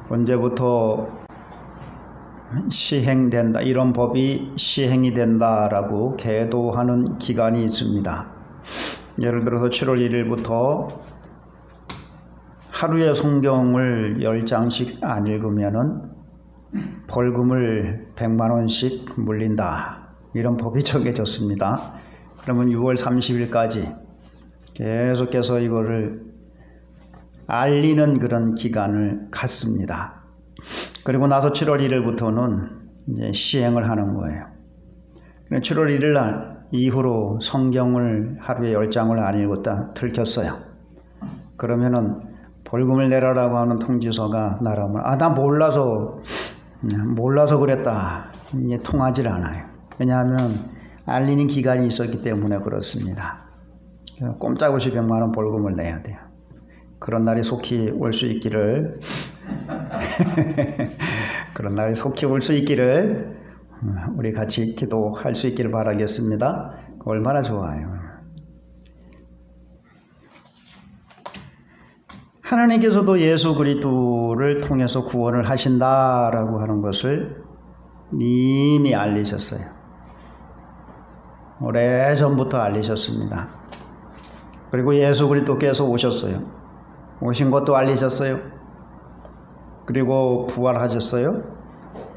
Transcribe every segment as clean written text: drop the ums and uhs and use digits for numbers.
언제부터 시행된다, 이런 법이 시행이 된다라고 계도하는 기간이 있습니다. 예를 들어서 7월 1일부터 하루에 성경을 10장씩 안 읽으면은 벌금을 100만 원씩 물린다, 이런 법이 정해졌습니다. 그러면 6월 30일까지 계속해서 이거를 알리는 그런 기간을 갖습니다. 그리고 나서 7월 1일부터는 이제 시행을 하는 거예요. 7월 1일 날 이후로 성경을 하루에 10장을 안 읽었다 들켰어요. 그러면은 벌금을 내라라고 하는 통지서가 날아오면 나 몰라서 그랬다, 이게 통하질 않아요. 왜냐하면 알리는 기간이 있었기 때문에 그렇습니다. 꼼짝없이 100만 원 벌금을 내야 돼요. 그런 날이 속히 올 수 있기를 그런 날이 속히 올 수 있기를 우리 같이 기도할 수 있기를 바라겠습니다. 얼마나 좋아요. 하나님께서도 예수 그리스도를 통해서 구원을 하신다라고 하는 것을 이미 알리셨어요. 오래전부터 알리셨습니다. 그리고 예수 그리스도께서 오셨어요. 오신 것도 알리셨어요. 그리고 부활하셨어요.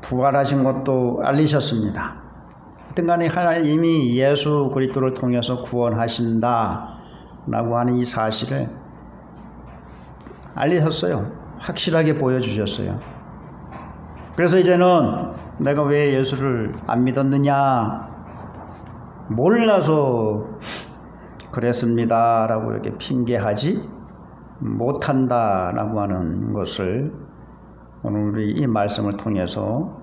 부활하신 것도 알리셨습니다. 하여튼 간에 하나님이 예수 그리스도를 통해서 구원하신다라고 하는 이 사실을 알리셨어요. 확실하게 보여주셨어요. 그래서 이제는 내가 왜 예수를 안 믿었느냐, 몰라서 그랬습니다 라고 이렇게 핑계하지 못한다라고 하는 것을 오늘 우리 이 말씀을 통해서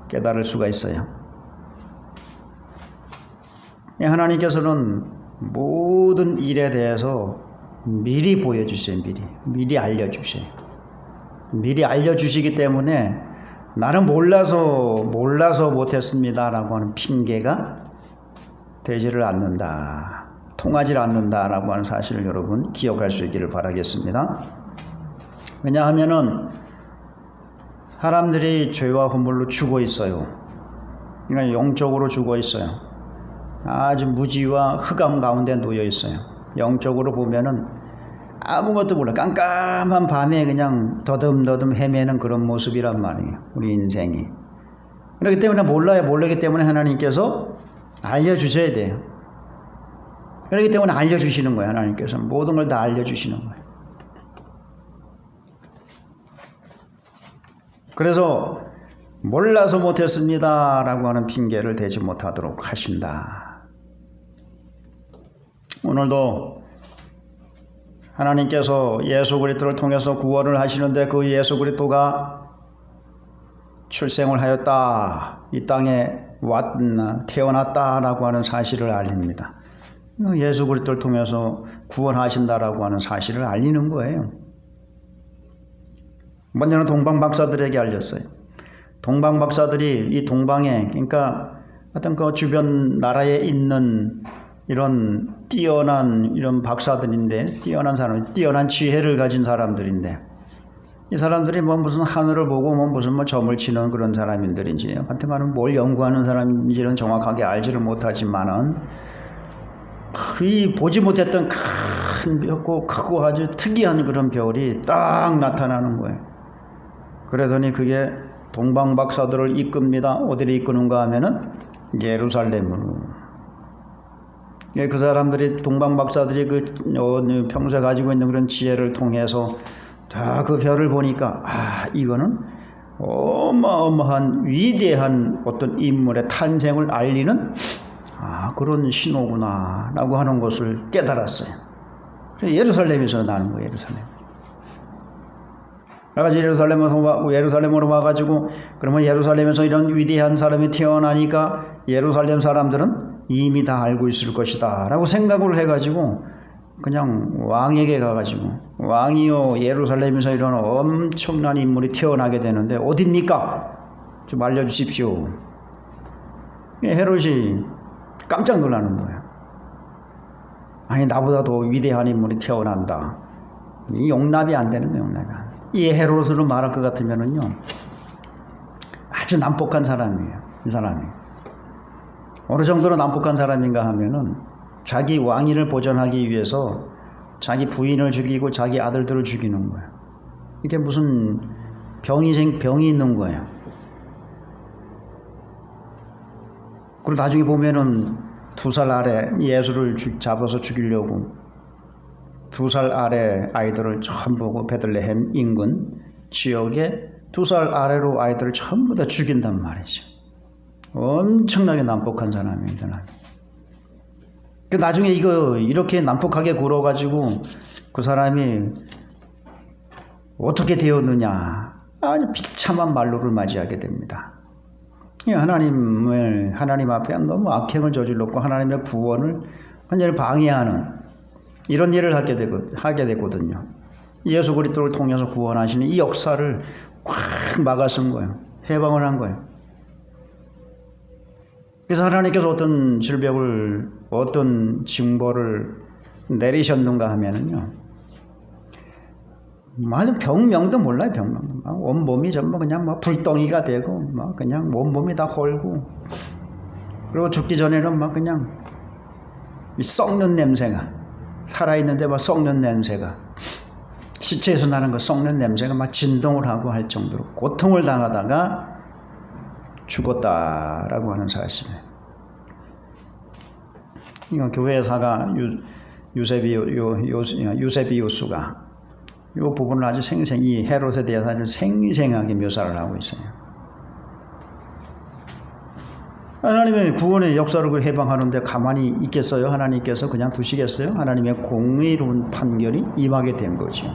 깨달을 수가 있어요. 하나님께서는 모든 일에 대해서 미리 보여주세요. 미리 알려주세요. 미리 알려주시기 때문에 나는 몰라서 못했습니다 라고 하는 핑계가 되지를 않는다, 통하지 않는다라고 하는 사실을 여러분 기억할 수 있기를 바라겠습니다. 왜냐하면은 사람들이 죄와 허물로 죽어 있어요. 그러니까 영적으로 죽어 있어요. 아주 무지와 흑암 가운데 놓여 있어요. 영적으로 보면은 아무것도 몰라, 깜깜한 밤에 그냥 더듬더듬 헤매는 그런 모습이란 말이에요, 우리 인생이. 그렇기 때문에 모르기 때문에 하나님께서 알려주셔야 돼요. 그렇기 때문에 알려주시는 거예요. 하나님께서 모든 걸 다 알려주시는 거예요. 그래서 몰라서 못했습니다 라고 하는 핑계를 대지 못하도록 하신다. 오늘도 하나님께서 예수 그리스도를 통해서 구원을 하시는데 그 예수 그리스도가 출생을 하였다, 이 땅에 태어났다라고 하는 사실을 알립니다. 예수 그리스도를 통해서 구원하신다라고 하는 사실을 알리는 거예요. 먼저는 동방 박사들에게 알렸어요. 동방 박사들이 이 동방에, 그러니까 어떤 그 주변 나라에 있는 이런 뛰어난 이런 박사들인데, 뛰어난 사람, 뛰어난 지혜를 가진 사람들인데, 이 사람들이 무슨 하늘을 보고 무슨 점을 치는 그런 사람들인지, 하여튼간에 뭘 연구하는 사람인지는 정확하게 알지를 못하지만은, 이 보지 못했던 큰 크고 아주 특이한 그런 별이 딱 나타나는 거예요. 그러더니 그게 동방 박사들을 이끕니다. 어디를 이끄는가 하면은 예루살렘으로. 그 사람들이, 동방 박사들이 평소에 가지고 있는 그런 지혜를 통해서 다 그 별을 보니까 이거는 어마어마한 위대한 어떤 인물의 탄생을 알리는 그런 신호구나 라고 하는 것을 깨달았어요. 그래서 예루살렘에서 나는 거예요. 예루살렘으로 와가지고, 그러면 예루살렘에서 이런 위대한 사람이 태어나니까 예루살렘 사람들은 이미 다 알고 있을 것이다 라고 생각을 해가지고 그냥 왕에게 가가지고, 왕이요, 예루살렘에서 이런 엄청난 인물이 태어나게 되는데 어딥니까? 좀 알려주십시오. 헤롯이 깜짝 놀라는 거예요. 아니, 나보다 더 위대한 인물이 태어난다. 이 용납이 안 되는 거예요. 용납이 안 돼. 이 헤롯으로 말할 것 같으면은요, 아주 난폭한 사람이에요. 이 사람이 어느 정도로 난폭한 사람인가 하면은 자기 왕위를 보존하기 위해서 자기 부인을 죽이고 자기 아들들을 죽이는 거예요. 이게 무슨 병이 있는 거예요. 그리고 나중에 보면은 2살 아래 예수를 잡아서 죽이려고 2살 아래 아이들을 전부 베들레헴 인근 지역에 2살 아래로 아이들을 전부 다 죽인단 말이죠. 엄청나게 난폭한 사람입니다. 나중에 이렇게 난폭하게 굴어가지고 그 사람이 어떻게 되었느냐, 아주 비참한 말로를 맞이하게 됩니다. 하나님 앞에 너무 악행을 저질렀고 하나님의 구원을 완전히 방해하는 이런 일을 하게 되거든요. 예수 그리스도를 통해서 구원하시는 이 역사를 꽉 막아선 거예요. 해방을 한 거예요. 그래서 하나님께서 어떤 질병을, 어떤 징벌을 내리셨는가 하면은요, 병명도 몰라요. 병명. 온몸이 전부 그냥 불덩이가 되고, 그냥 온몸이 다 헐고, 그리고 죽기 전에는 그냥 썩는 냄새가, 살아있는데 썩는 냄새가, 시체에서 나는 그 썩는 냄새가 진동을 하고 할 정도로 고통을 당하다가 죽었다라고 하는 사실이에요. 이거 교회사가 유세비우스가 이 부분을 아주 이 헤롯에 대해서 아주 생생하게 묘사를 하고 있어요. 하나님의 구원의 역사를 해방하는데 가만히 있겠어요? 하나님께서 그냥 두시겠어요? 하나님의 공의로운 판결이 임하게 된 거죠.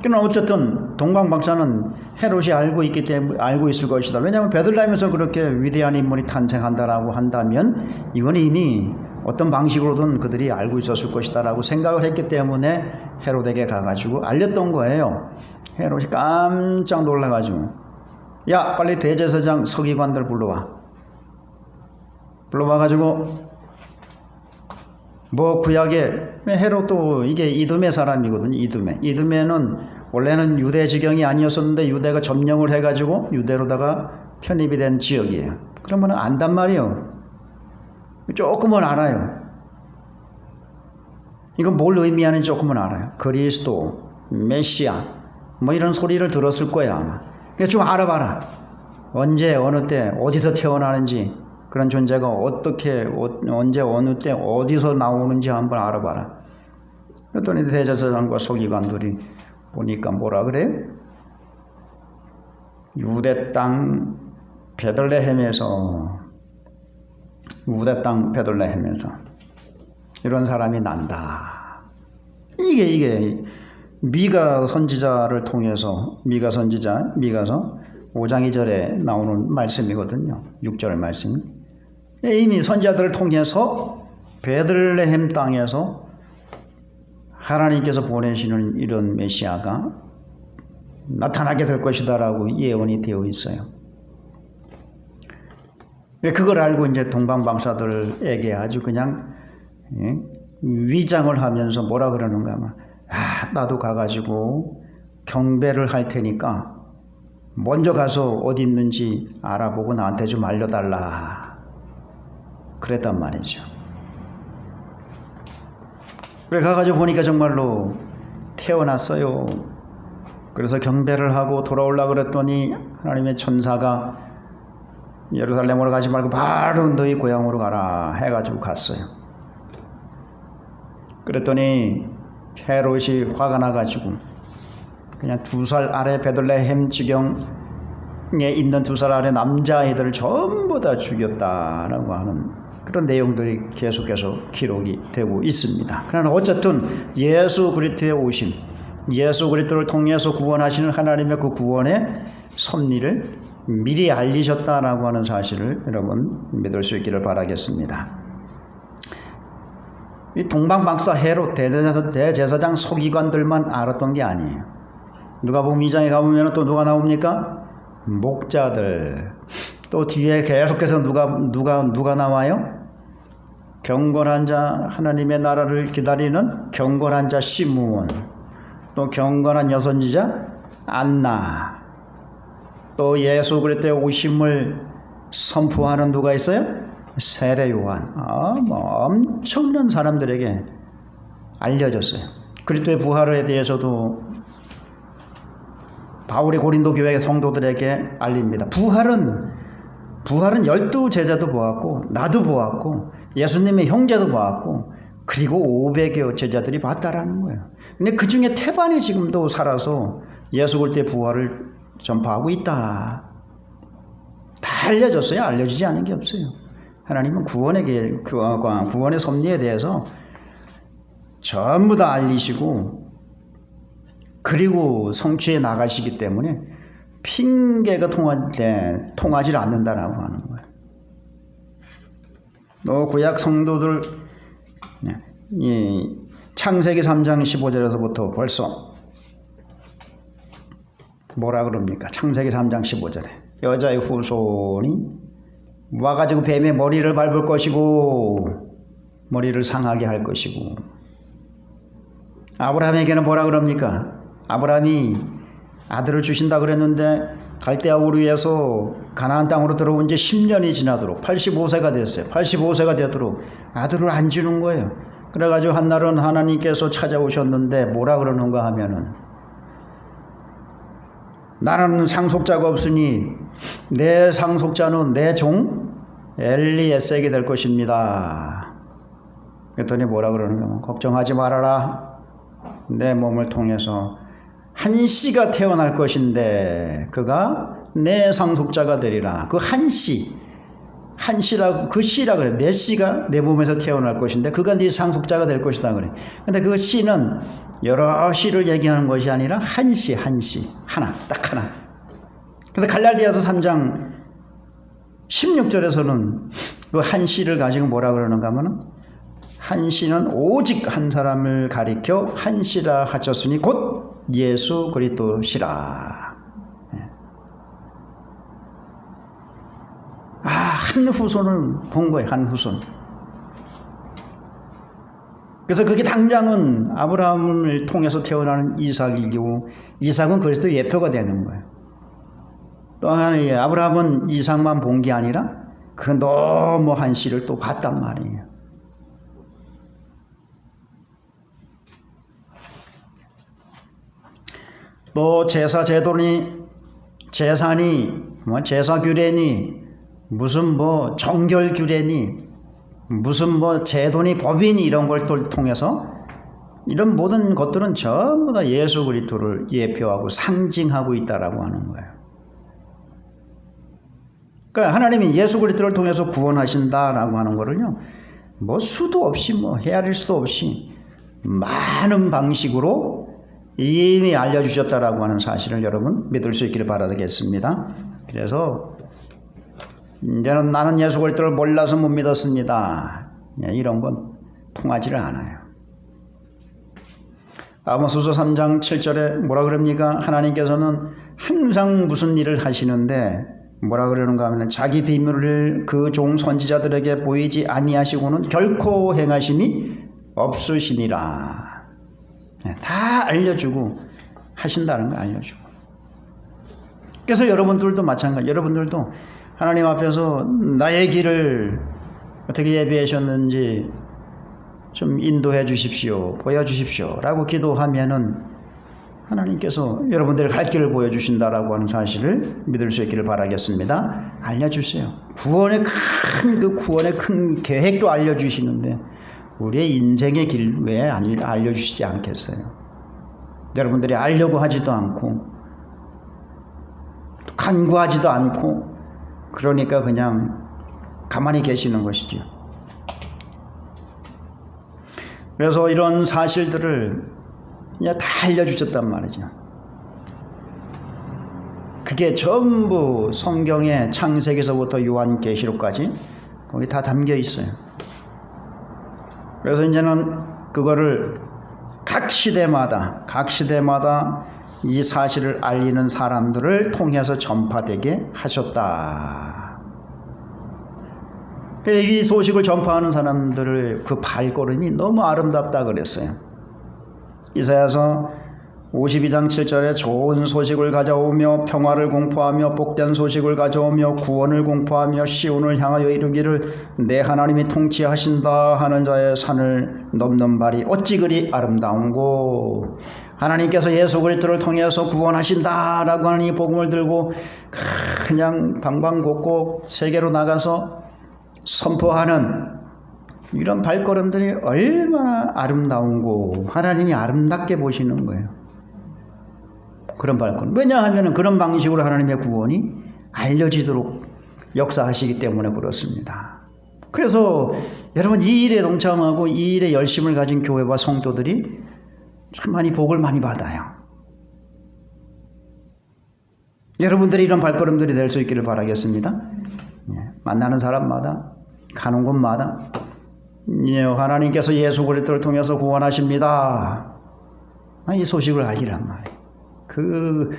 그러나 어쨌든 동방 박사는 헤롯이 알고 있을 것이다. 왜냐하면 베들레헴에서 그렇게 위대한 인물이 탄생한다라고 한다면 이건 이미 어떤 방식으로든 그들이 알고 있었을 것이다라고 생각을 했기 때문에 헤롯에게 가가지고 알렸던 거예요. 헤롯이 깜짝 놀라가지고, 야, 빨리 대제사장 서기관들 불러와가지고 구약에 헤롯도 이게 이두메 사람이거든요. 이두메는 원래는 유대 지경이 아니었었는데 유대가 점령을 해가지고 유대로다가 편입이 된 지역이에요. 그러면 안단 말이에요. 조금은 알아요. 이건 뭘 의미하는지 조금은 알아요. 그리스도, 메시아 이런 소리를 들었을 거야 아마. 그러니까 좀 알아봐라. 언제 어느 때 어디서 태어나는지, 그런 존재가 어떻게 언제 어느 때 어디서 나오는지 한번 알아봐라. 그랬더니 대제사장과 서기관들이 보니까 뭐라 그래요? 유대 땅 베들레헴에서 이런 사람이 난다. 이게 미가 선지자를 통해서 미가서 5장 2절에 나오는 말씀이거든요. 6절 말씀. 이미 선지자들을 통해서 베들레헴 땅에서 하나님께서 보내시는 이런 메시아가 나타나게 될 것이다라고 예언이 되어 있어요. 그걸 알고 이제 동방박사들에게 아주 그냥 위장을 하면서 뭐라 그러는가 하면, 나도 가가지고 경배를 할 테니까 먼저 가서 어디 있는지 알아보고 나한테 좀 알려달라. 그랬단 말이죠. 그래 가가지고 보니까 정말로 태어났어요. 그래서 경배를 하고 돌아오려고 그랬더니 하나님의 천사가 예루살렘으로 가지 말고 바로 너희 고향으로 가라 해가지고 갔어요. 그랬더니 헤롯이 화가 나가지고 그냥 2살 아래 베들레헴 지경에 있는 2살 아래 남자아이들을 전부 다 죽였다라고 하는 그런 내용들이 계속해서 기록이 되고 있습니다. 그러나 어쨌든 예수 그리스도의 오심, 예수 그리스도를 통해서 구원하시는 하나님의 그 구원의 섭리를 미리 알리셨다라고 하는 사실을 여러분 믿을 수 있기를 바라겠습니다. 이 동방박사 헤롯 대제사장 서기관들만 알았던 게 아니에요. 누가복음 2장에 가보면 또 누가 나옵니까? 목자들. 또 뒤에 계속해서 누가 나와요? 경건한 자, 하나님의 나라를 기다리는 경건한 자 시므온. 또 경건한 여선지자 안나, 또 예수 그리스도의 오심을 선포하는 누가 있어요? 세례 요한. 엄청난 사람들에게 알려졌어요. 그리스도의 부활에 대해서도 바울이 고린도 교회 성도들에게 알립니다. 부활은 12제자도 보았고, 나도 보았고, 예수님의 형제도 보았고, 그리고 500여 제자들이 봤다라는 거예요. 근데 그 중에 태반이 지금도 살아서 예수 그리스도의 부활을 전파하고 있다. 다 알려졌어요. 알려지지 않은 게 없어요. 하나님은 구원의 섭리에 대해서 전부 다 알리시고, 그리고 성취해 나가시기 때문에 핑계가 통하지 않는다라고 하는 거예요. 또 구약 성도들, 이 창세기 3장 15절에서부터 벌써 뭐라 그럽니까? 창세기 3장 15절에 여자의 후손이 와가지고 뱀의 머리를 밟을 것이고 머리를 상하게 할 것이고, 아브라함에게는 뭐라 그럽니까? 아브라함이 아들을 주신다 그랬는데 갈대아 우르에서 가나안 땅으로 들어온 지 10년이 지나도록 85세가 됐어요. 85세가 되도록 아들을 안 주는 거예요. 그래가지고 한날은 하나님께서 찾아오셨는데 뭐라 그러는가 하면은, 나는 상속자가 없으니 내 상속자는 내 종 엘리에셀에게 될 것입니다. 그랬더니 뭐라 그러는가 하면, 걱정하지 말아라. 내 몸을 통해서 한 씨가 태어날 것인데 그가 내 상속자가 되리라. 그 한 씨라고, 그 씨라 그래. 내 씨가 내 몸에서 태어날 것인데 그가 네 상속자가 될 것이다 그래. 근데 그 씨는 여러 씨를 얘기하는 것이 아니라 한 씨, 하나, 딱 하나. 그래서 갈라디아서 3장 16절에서는 그 한 씨를 가지고 뭐라 그러는가 하면은, 한 씨는 오직 한 사람을 가리켜 한 씨라 하셨으니 곧 예수 그리스도시라. 한 후손을 본 거예요. 한 후손. 그래서 그게 당장은 아브라함을 통해서 태어나는 이삭이고, 이삭은 그리스도 예표가 되는 거예요. 또 하나, 아브라함은 이삭만 본 게 아니라 그 너무 한 씨를 또 봤단 말이에요. 또 제사 규례니 무슨 정결 규례니 무슨 제도니 법이니 이런 걸 통해서 이런 모든 것들은 전부 다 예수 그리스도를 예표하고 상징하고 있다라고 하는 거예요. 그러니까 하나님이 예수 그리스도를 통해서 구원하신다라고 하는 거를요, 수도 없이 헤아릴 수도 없이 많은 방식으로 이미 알려주셨다라고 하는 사실을 여러분 믿을 수 있기를 바라겠습니다. 그래서 이제는 나는 예수 그리스도를 몰라서 못 믿었습니다, 이런 건 통하지를 않아요. 아모스서 3장 7절에 뭐라 그럽니까? 하나님께서는 항상 무슨 일을 하시는데 뭐라 그러는가 하면, 자기 비밀을 그 종 선지자들에게 보이지 아니하시고는 결코 행하심이 없으시니라. 다 알려주고 하신다는 거 알려주고. 그래서 여러분들도 마찬가지. 여러분들도 하나님 앞에서 나의 길을 어떻게 예비하셨는지 좀 인도해 주십시오, 보여주십시오 라고 기도하면은 하나님께서 여러분들의 갈 길을 보여주신다라고 하는 사실을 믿을 수 있기를 바라겠습니다. 알려주세요. 구원의 큰 계획도 알려주시는데 우리의 인생의 길 왜 알려주시지 않겠어요? 여러분들이 알려고 하지도 않고 간구하지도 않고, 그러니까 그냥 가만히 계시는 것이죠. 그래서 이런 사실들을 그냥 다 알려주셨단 말이죠. 그게 전부 성경의 창세기서부터 요한계시록까지 거기 다 담겨 있어요. 그래서 이제는 그거를 각 시대마다 이 사실을 알리는 사람들을 통해서 전파되게 하셨다. 이 소식을 전파하는 사람들의 그 발걸음이 너무 아름답다 그랬어요. 이사야서 52장 7절에 좋은 소식을 가져오며 평화를 공포하며 복된 소식을 가져오며 구원을 공포하며 시온을 향하여 이르기를 내 하나님이 통치하신다 하는 자의 산을 넘는 발이 어찌 그리 아름다운고. 하나님께서 예수 그리스도를 통해서 구원하신다라고 하는 이 복음을 들고 그냥 방방곡곡 세계로 나가서 선포하는 이런 발걸음들이 얼마나 아름다운고 하나님이 아름답게 보시는 거예요. 그런 발걸음. 왜냐하면 그런 방식으로 하나님의 구원이 알려지도록 역사하시기 때문에 그렇습니다. 그래서 여러분 이 일에 동참하고 이 일에 열심을 가진 교회와 성도들이 참 많이 복을 많이 받아요. 여러분들이 이런 발걸음들이 될 수 있기를 바라겠습니다. 만나는 사람마다 가는 곳마다 하나님께서 예수 그리스도를 통해서 구원하십니다. 이 소식을 알리란 말이에요. 그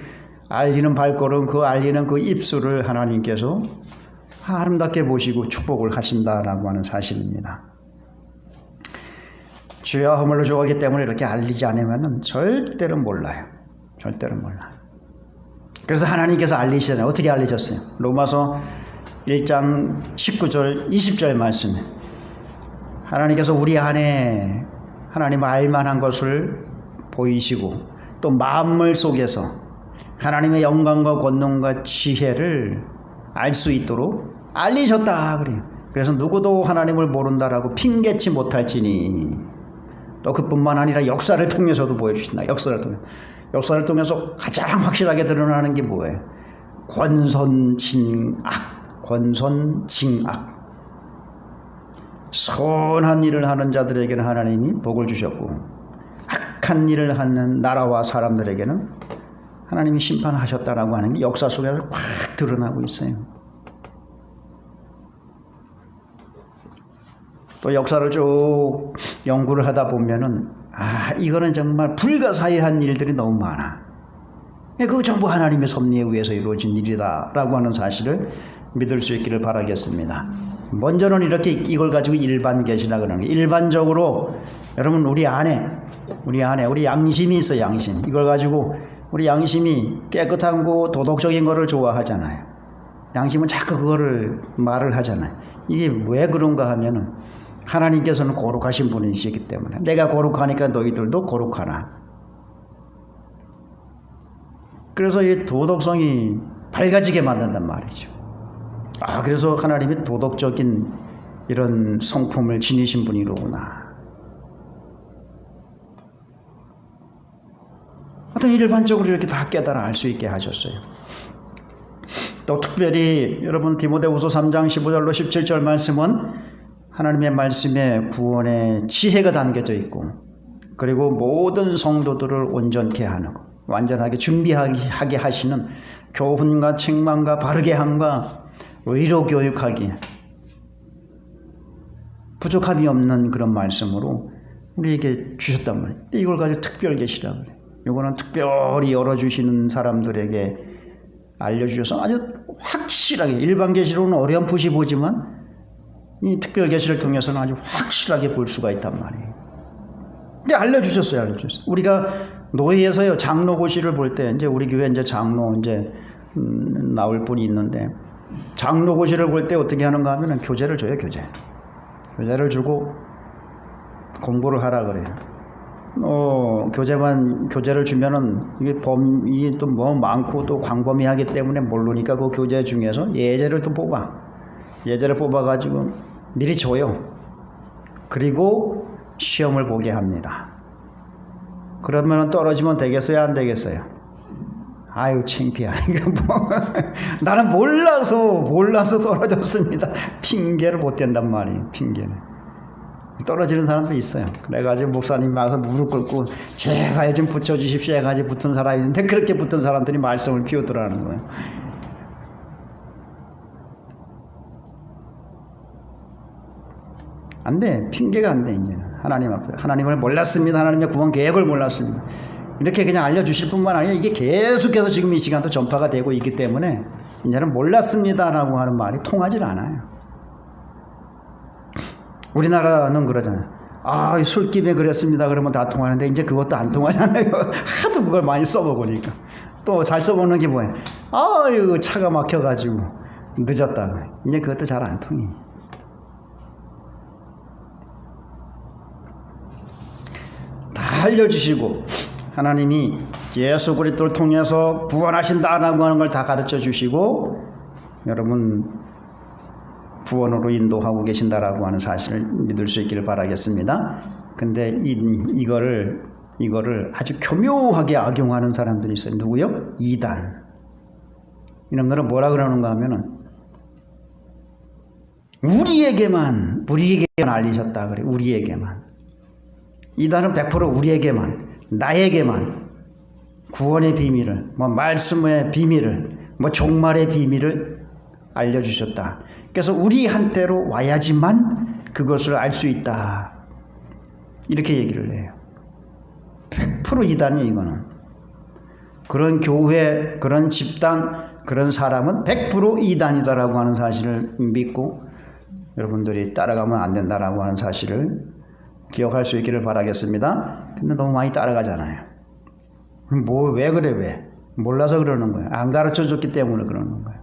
알리는 발걸음, 그 알리는 그 입술을 하나님께서 아름답게 보시고 축복을 하신다라고 하는 사실입니다. 주여 허물로 죽었기 때문에 이렇게 알리지 않으면 절대로 몰라요. 절대로 몰라요. 그래서 하나님께서 알리시잖아요. 어떻게 알리셨어요? 로마서 1장 19절 20절 말씀에 하나님께서 우리 안에 하나님 알만한 것을 보이시고 또 마음을 속에서 하나님의 영광과 권능과 지혜를 알 수 있도록 알리셨다 그래요. 그래서 누구도 하나님을 모른다라고 핑계치 못할지니 또 그뿐만 아니라 역사를 통해서도 보여주신다. 역사를 통해서 가장 확실하게 드러나는 게 뭐예요? 권선징악. 선한 일을 하는 자들에게는 하나님이 복을 주셨고 악한 일을 하는 나라와 사람들에게는 하나님이 심판하셨다라고 하는 게 역사 속에서 꽉 드러나고 있어요. 또 역사를 쭉 연구를 하다 보면은 이거는 정말 불가사의한 일들이 너무 많아. 그거 전부 하나님의 섭리에 의해서 이루어진 일이다라고 하는 사실을 믿을 수 있기를 바라겠습니다. 먼저는 이렇게 이걸 가지고 일반 계시라 그러는 게 일반적으로 여러분 우리 안에 우리 양심이 있어요. 양심. 이걸 가지고 우리 양심이 깨끗한 거 도덕적인 거를 좋아하잖아요. 양심은 자꾸 그거를 말을 하잖아요. 이게 왜 그런가 하면은 하나님께서는 거룩하신 분이시기 때문에 내가 거룩하니까 너희들도 거룩하라. 그래서 이 도덕성이 밝아지게 만든단 말이죠. 그래서 하나님이 도덕적인 이런 성품을 지니신 분이로구나. 하여튼 일반적으로 이렇게 다 깨달아 알 수 있게 하셨어요. 또 특별히 여러분 디모데후서 3장 15절로 17절 말씀은 하나님의 말씀에 구원의 지혜가 담겨져 있고 그리고 모든 성도들을 온전케 하는 것, 완전하게 준비하게 하시는 교훈과 책망과 바르게 함과 의로 교육하기 부족함이 없는 그런 말씀으로 우리에게 주셨단 말이에요. 이걸 가지고 특별 계시라고 그래요. 이거는 특별히 열어주시는 사람들에게 알려주셔서 아주 확실하게 일반 계시로는 어렴풋이 보지만 이 특별 계시를 통해서는 아주 확실하게 볼 수가 있단 말이에요. 근데 알려주셨어요. 우리가 노예에서요 장로고시를 볼 때 이제 우리 교회 이제 장로 이제 나올 분이 있는데 장로고시를 볼 때 어떻게 하는가 하면은 교재를 줘요. 교재를 주고 공부를 하라 그래요. 교재를 주면은 이게 또 뭐 많고 또 광범위하기 때문에 모르니까 그 교재 중에서 예제를 또 예제를 뽑아가지고 미리 줘요. 그리고 시험을 보게 합니다. 그러면 떨어지면 되겠어요? 안 되겠어요? 아유 창피하네. 나는 몰라서 떨어졌습니다. 핑계를 못 댄단 말이에요. 핑계를. 떨어지는 사람도 있어요. 그래가지고 목사님이 와서 무릎 꿇고 제발 좀 붙여주십시오 해가지고 붙은 사람이 있는데 그렇게 붙은 사람들이 말썽을 피우더라는 거예요. 안 돼. 핑계가 안 돼. 이제는 하나님 앞에 하나님을 몰랐습니다. 하나님의 구원 계획을 몰랐습니다. 이렇게 그냥 알려주실 뿐만 아니라 이게 계속해서 지금 이 시간도 전파가 되고 있기 때문에 이제는 몰랐습니다라고 하는 말이 통하질 않아요. 우리나라는 그러잖아요. 아, 술김에 그랬습니다. 그러면 다 통하는데 이제 그것도 안 통하잖아요. 하도 그걸 많이 써먹으니까. 또 잘 써먹는 게 뭐예요? 아유, 차가 막혀가지고 늦었다. 이제 그것도 잘 안 통해. 다 알려주시고 하나님이 예수 그리스도를 통해서 구원하신다라고 하는 걸 다 가르쳐 주시고 여러분 구원으로 인도하고 계신다라고 하는 사실을 믿을 수 있기를 바라겠습니다. 근데 이거를 아주 교묘하게 악용하는 사람들이 있어요. 누구요? 이단. 이놈들은 뭐라 그러는가 하면은 우리에게만 알리셨다 그래. 우리에게만. 이단은 100% 우리에게만, 나에게만 구원의 비밀을, 말씀의 비밀을, 종말의 비밀을 알려주셨다. 그래서 우리한테로 와야지만 그것을 알 수 있다. 이렇게 얘기를 해요. 100% 이단이 이거는. 그런 교회, 그런 집단, 그런 사람은 100% 이단이다라고 하는 사실을 믿고 여러분들이 따라가면 안 된다라고 하는 사실을 기억할 수 있기를 바라겠습니다. 근데 너무 많이 따라가잖아요. 왜 그래 왜? 몰라서 그러는 거예요. 안 가르쳐줬기 때문에 그러는 거예요.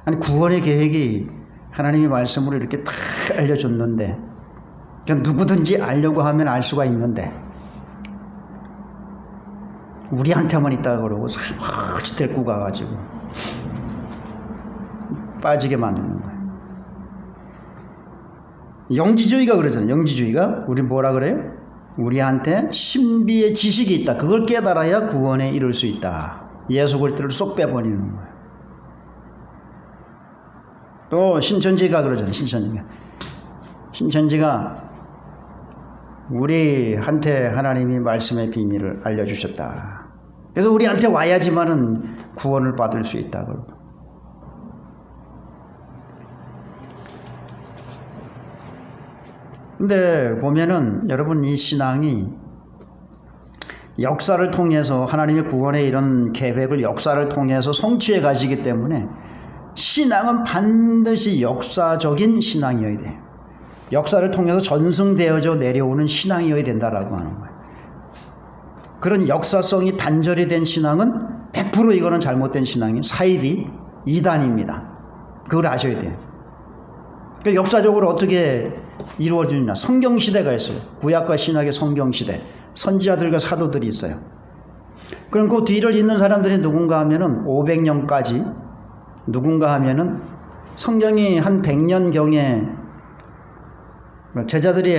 아니 구원의 계획이 하나님의 말씀으로 이렇게 다 알려줬는데 그냥 누구든지 알려고 하면 알 수가 있는데 우리한테만 있다고 그러고 살며시 데리고 가가지고 빠지게 만드는 거예요. 영지주의가 그러잖아요. 영지주의가 우리 뭐라 그래요? 우리한테 신비의 지식이 있다. 그걸 깨달아야 구원에 이룰 수 있다. 예수 그리스도를 쏙 빼버리는 거예요. 또 신천지가 그러잖아요. 신천지가 우리한테 하나님이 말씀의 비밀을 알려주셨다. 그래서 우리한테 와야지만은 구원을 받을 수 있다. 근데 보면은 여러분 이 신앙이 역사를 통해서 하나님의 구원의 이런 계획을 역사를 통해서 성취해 가시기 때문에 신앙은 반드시 역사적인 신앙이어야 돼요. 역사를 통해서 전승되어져 내려오는 신앙이어야 된다라고 하는 거예요. 그런 역사성이 단절이 된 신앙은 100% 이거는 잘못된 신앙이에요. 사입이 이단입니다. 그걸 아셔야 돼요. 그러니까 역사적으로 어떻게 이루어지느냐. 성경시대가 있어요. 구약과 신약의 성경시대. 선지자들과 사도들이 있어요. 그럼 그 뒤를 잇는 사람들이 누군가 하면은 500년까지 누군가 하면은 성경이 한 100년경에 제자들이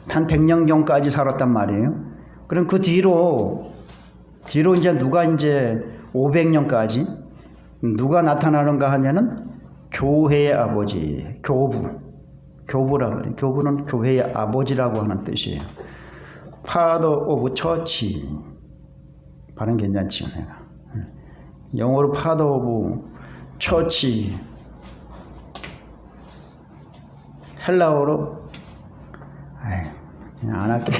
한 100년경까지 살았단 말이에요. 그럼 그 뒤로 이제 누가 이제 500년까지 누가 나타나는가 하면은 교회의 아버지, 교부라고 그래요. 교부는 교회의 아버지라고 하는 뜻이에요. Father of Church. 발음 괜찮지요, 내가. 영어로 Father of Church. 헬라어로 그냥 안 할게.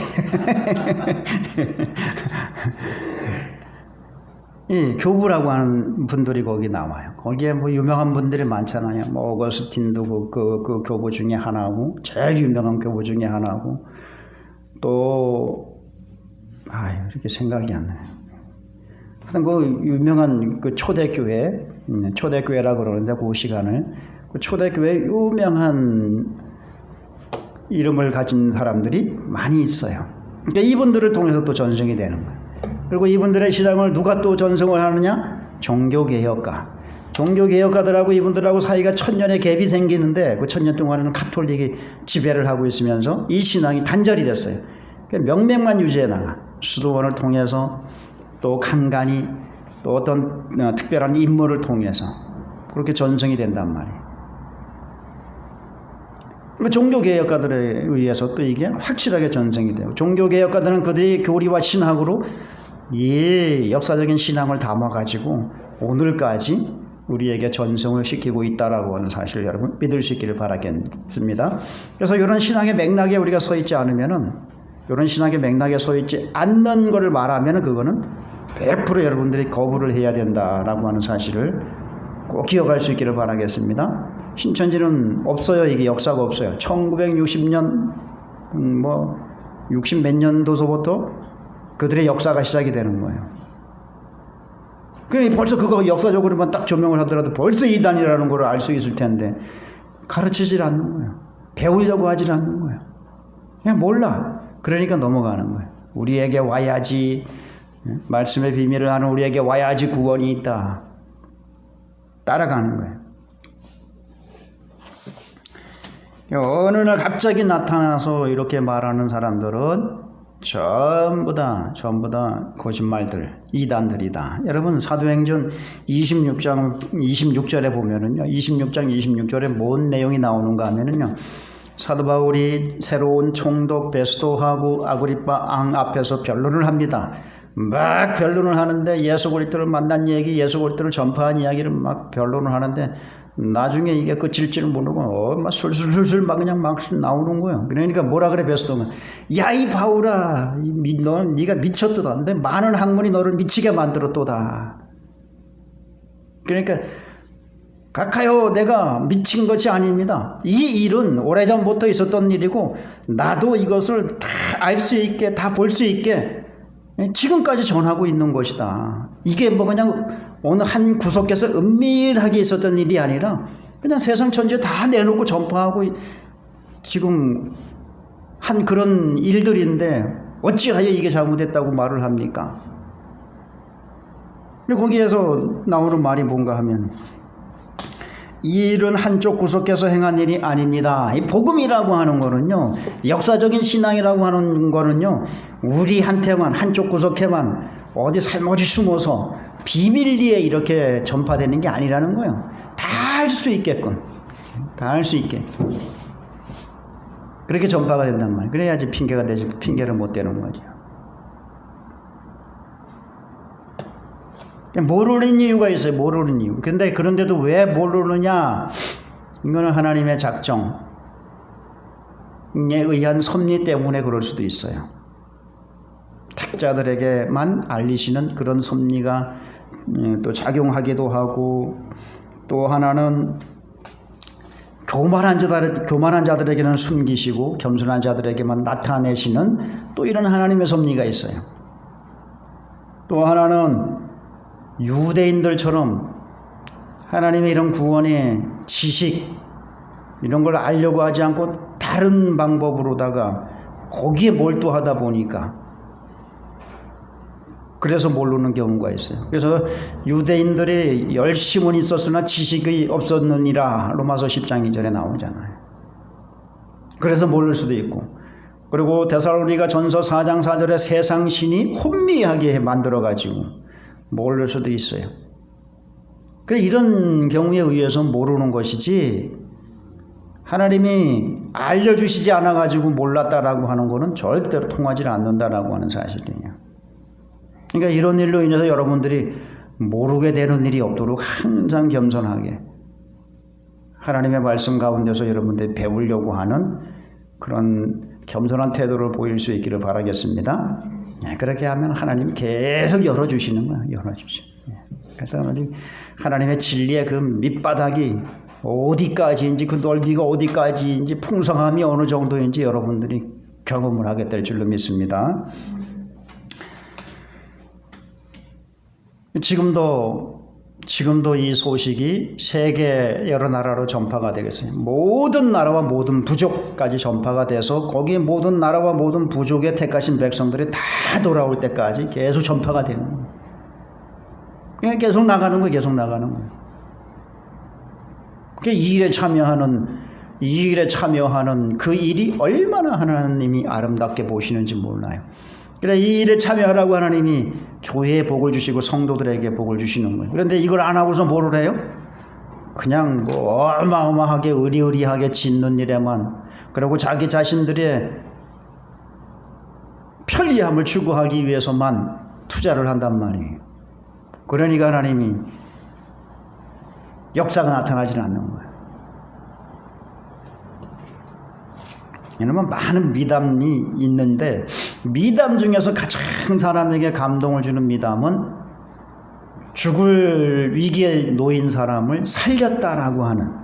이 교부라고 하는 분들이 거기 나와요. 거기에 유명한 분들이 많잖아요. 어거스틴도 그 교부 중에 하나고, 제일 유명한 교부 중에 하나고, 또 이렇게 생각이 안 나요. 하여튼 그 유명한 그 초대교회라고 그러는데 그 시간을 그 초대교회 유명한 이름을 가진 사람들이 많이 있어요. 그러니까 이분들을 통해서 또 전승이 되는 거예요. 그리고 이분들의 신앙을 누가 또 전승을 하느냐? 종교개혁가들하고 이분들하고 사이가 1000년의 갭이 생기는데 그 1000년 동안에는 카톨릭이 지배를 하고 있으면서 이 신앙이 단절이 됐어요. 그러니까 명맥만 유지해 나가. 수도원을 통해서 또 간간히 또 어떤 특별한 인물을 통해서 그렇게 전승이 된단 말이에요. 종교개혁가들에 의해서 또 이게 확실하게 전승이 돼요. 종교개혁가들은 그들이 교리와 신학으로 역사적인 신앙을 담아가지고 오늘까지 우리에게 전승을 시키고 있다라고 하는 사실을 여러분 믿을 수 있기를 바라겠습니다. 그래서 이런 신앙의 맥락에 우리가 서 있지 않으면은, 이런 신앙의 맥락에 서 있지 않는 것을 말하면은 그거는 100% 여러분들이 거부를 해야 된다라고 하는 사실을 꼭 기억할 수 있기를 바라겠습니다. 신천지는 없어요. 이게 역사가 없어요. 1960년 60 몇 년도서부터 그들의 역사가 시작이 되는 거예요. 그러니까 벌써 그거 역사적으로만 딱 조명을 하더라도 벌써 이단이라는 걸 알 수 있을 텐데 가르치질 않는 거예요. 배우려고 하질 않는 거예요. 그냥 몰라. 그러니까 넘어가는 거예요. 우리에게 와야지, 말씀의 비밀을 아는 우리에게 와야지 구원이 있다. 따라가는 거예요. 어느 날 갑자기 나타나서 이렇게 말하는 사람들은 전부 다 거짓말들, 이단들이다. 여러분 사도행전 26장 26절에 보면은요, 26장 26절에 뭔 내용이 나오는가 하면은요, 사도 바울이 새로운 총독 베스도하고 아그리빠 왕 앞에서 변론을 합니다. 막 변론을 하는데 예수 그리스도를 만난 얘기, 예수 그리스도를 전파한 이야기를 막 변론을 하는데 나중에 이게 끝일 줄 모르고 막 술술술 막 그냥 막 나오는 거예요. 그러니까 뭐라 그래 베스도가, 야 이 바울아, 너 네가 미쳤도다. 근데 많은 학문이 너를 미치게 만들었도다. 그러니까 각하여 내가 미친 것이 아닙니다. 이 일은 오래전부터 있었던 일이고 나도 이것을 다 알 수 있게, 다 볼 수 있게 지금까지 전하고 있는 것이다. 이게 뭐 그냥 어느 한 구석에서 은밀하게 있었던 일이 아니라 그냥 세상 전체에 다 내놓고 전파하고 지금 한 그런 일들인데 어찌하여 이게 잘못됐다고 말을 합니까? 근데 거기에서 나오는 말이 뭔가 하면 이 일은 한쪽 구석에서 행한 일이 아닙니다. 이 복음이라고 하는 거는요, 역사적인 신앙이라고 하는 거는요, 우리한테만, 한쪽 구석에만 어디 살며시 숨어서 비밀리에 이렇게 전파되는 게 아니라는 거예요. 다 알 수 있게끔, 다 알 수 있게 그렇게 전파가 된단 말이에요. 그래야지 핑계가 되지, 핑계를 못 대는 거죠. 모르는 이유가 있어요. 모르는 이유. 그런데도 왜 모르느냐? 이거는 하나님의 작정에 의한 섭리 때문에 그럴 수도 있어요. 택자들에게만 알리시는 그런 섭리가 또 작용하기도 하고, 또 하나는 교만한 자들에게는 숨기시고 겸손한 자들에게만 나타내시는 또 이런 하나님의 섭리가 있어요. 또 하나는 유대인들처럼 하나님의 이런 구원의 지식 이런 걸 알려고 하지 않고 다른 방법으로다가 거기에 몰두하다 보니까 그래서 모르는 경우가 있어요. 그래서 유대인들이 열심은 있었으나 지식이 없었느니라 로마서 10장 2절에 나오잖아요. 그래서 모를 수도 있고, 그리고 데살로니가 전서 4장 4절에 세상 신이 혼미하게 만들어가지고 모를 수도 있어요. 그래, 이런 경우에 의해서 모르는 것이지 하나님이 알려주시지 않아가지고 몰랐다라고 하는 것은 절대로 통하지 않는다라고 하는 사실이에요. 그러니까 이런 일로 인해서 여러분들이 모르게 되는 일이 없도록 항상 겸손하게 하나님의 말씀 가운데서 여러분들이 배우려고 하는 그런 겸손한 태도를 보일 수 있기를 바라겠습니다. 그렇게 하면 하나님 계속 열어주시는 거예요. 열어주셔. 그래서 하나님의 진리의 그 밑바닥이 어디까지인지, 그 넓이가 어디까지인지, 풍성함이 어느 정도인지 여러분들이 경험을 하게 될 줄로 믿습니다. 지금도 이 소식이 세계 여러 나라로 전파가 되겠어요. 모든 나라와 모든 부족까지 전파가 돼서 거기에 모든 나라와 모든 부족에 택하신 백성들이 다 돌아올 때까지 계속 전파가 되는 거예요. 그냥 계속 나가는 거예요. 계속 나가는 거예요. 이 일에 참여하는 그 일이 얼마나 하나님이 아름답게 보시는지 몰라요. 그래, 이 일에 참여하라고 하나님이 교회에 복을 주시고 성도들에게 복을 주시는 거예요. 그런데 이걸 안 하고서 뭐를 해요? 그냥 뭐 어마어마하게 의리의리하게 짓는 일에만, 그리고 자기 자신들의 편리함을 추구하기 위해서만 투자를 한단 말이에요. 그러니까 하나님이 역사가 나타나지는 않는 거예요. 왜냐면 많은 미담이 있는데 미담 중에서 가장 사람에게 감동을 주는 미담은 죽을 위기에 놓인 사람을 살렸다라고 하는,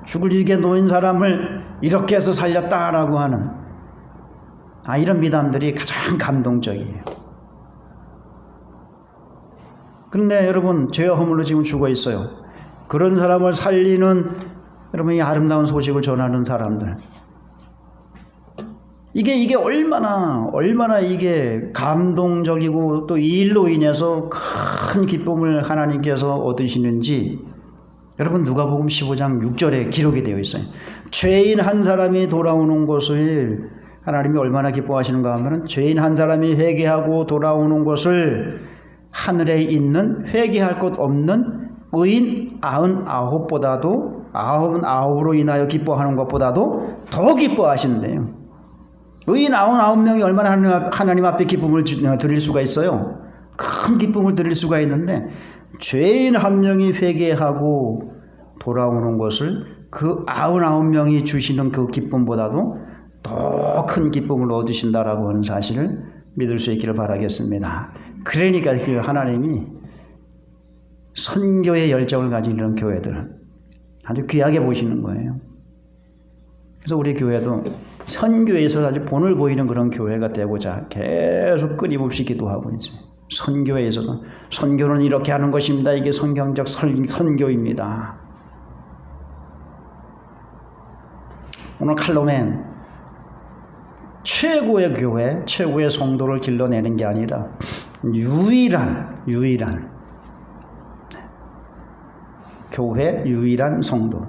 죽을 위기에 놓인 사람을 이렇게 해서 살렸다라고 하는 이런 미담들이 가장 감동적이에요. 그런데 여러분, 죄와 허물로 지금 죽어 있어요. 그런 사람을 살리는 여러분, 이 아름다운 소식을 전하는 사람들, 이게 얼마나 이게 감동적이고 또 이 일로 인해서 큰 기쁨을 하나님께서 얻으시는지 여러분, 누가복음 15장 6절에 기록이 되어 있어요. 죄인 한 사람이 돌아오는 것을 하나님이 얼마나 기뻐하시는가 하면, 죄인 한 사람이 회개하고 돌아오는 것을 하늘에 있는 회개할 것 없는 의인 99보다도 99으로 인하여 기뻐하는 것보다도 더 기뻐하신대요. 의인 99명이 얼마나 하나님 앞에 기쁨을 드릴 수가 있어요. 큰 기쁨을 드릴 수가 있는데, 죄인 한 명이 회개하고 돌아오는 것을 그 99명이 주시는 그 기쁨보다도 더 큰 기쁨을 얻으신다라고 하는 사실을 믿을 수 있기를 바라겠습니다. 그러니까 그 하나님이 선교의 열정을 가진 이런 교회들 아주 귀하게 보시는 거예요. 그래서 우리 교회도 선교에 있어서 아주 본을 보이는 그런 교회가 되고자 계속 끊임없이 기도하고 있어요. 선교에 있어서 선교는 이렇게 하는 것입니다. 이게 성경적 선교입니다. 오늘 칼럼엔 최고의 교회, 최고의 성도를 길러내는 게 아니라 유일한 교회, 유일한 성도,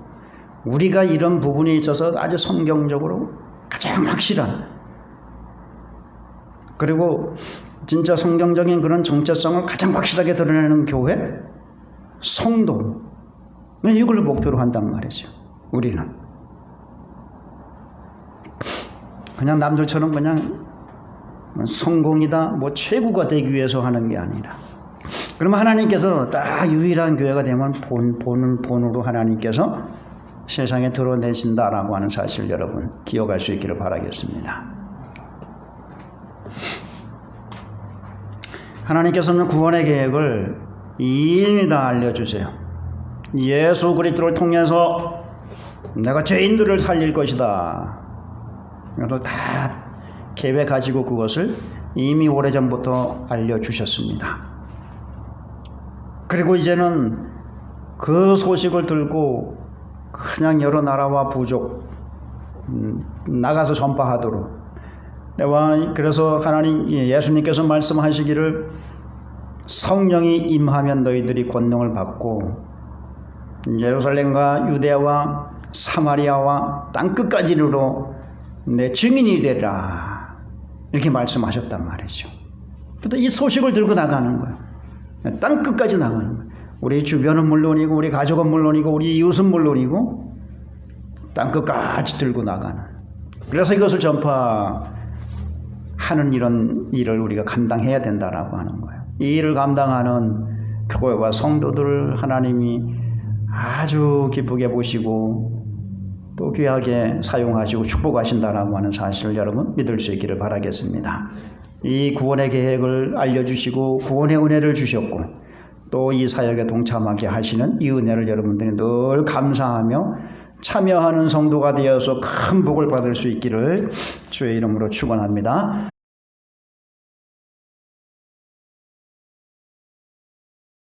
우리가 이런 부분에 있어서 아주 성경적으로 가장 확실한, 그리고 진짜 성경적인 그런 정체성을 가장 확실하게 드러내는 교회, 성도, 이걸 목표로 한단 말이죠. 우리는 그냥 남들처럼 그냥 성공이다, 뭐 최고가 되기 위해서 하는 게 아니라, 그러면 하나님께서 딱 유일한 교회가 되면 본으로 하나님께서 세상에 드러내신다라고 하는 사실을 여러분 기억할 수 있기를 바라겠습니다. 하나님께서는 구원의 계획을 이미 다 알려주세요. 예수 그리스도를 통해서 내가 죄인들을 살릴 것이다. 그래서 다 계획하시고 그것을 이미 오래전부터 알려주셨습니다. 그리고 이제는 그 소식을 들고 그냥 여러 나라와 부족 나가서 전파하도록, 그래서 하나님 예수님께서 말씀하시기를 성령이 임하면 너희들이 권능을 받고 예루살렘과 유대와 사마리아와 땅끝까지 이르러 내 증인이 되라, 이렇게 말씀하셨단 말이죠. 그래서 이 소식을 들고 나가는 거예요. 땅끝까지 나가는 거예요. 우리 주변은 물론이고 우리 가족은 물론이고 우리 이웃은 물론이고 땅끝까지 들고 나가는, 그래서 이것을 전파하는 이런 일을 우리가 감당해야 된다라고 하는 거예요. 이 일을 감당하는 교회와 성도들을 하나님이 아주 기쁘게 보시고 또 귀하게 사용하시고 축복하신다라고 하는 사실을 여러분 믿을 수 있기를 바라겠습니다. 이 구원의 계획을 알려주시고 구원의 은혜를 주셨고 또 이 사역에 동참하게 하시는 이 은혜를 여러분들이 늘 감사하며 참여하는 성도가 되어서 큰 복을 받을 수 있기를 주의 이름으로 축원합니다.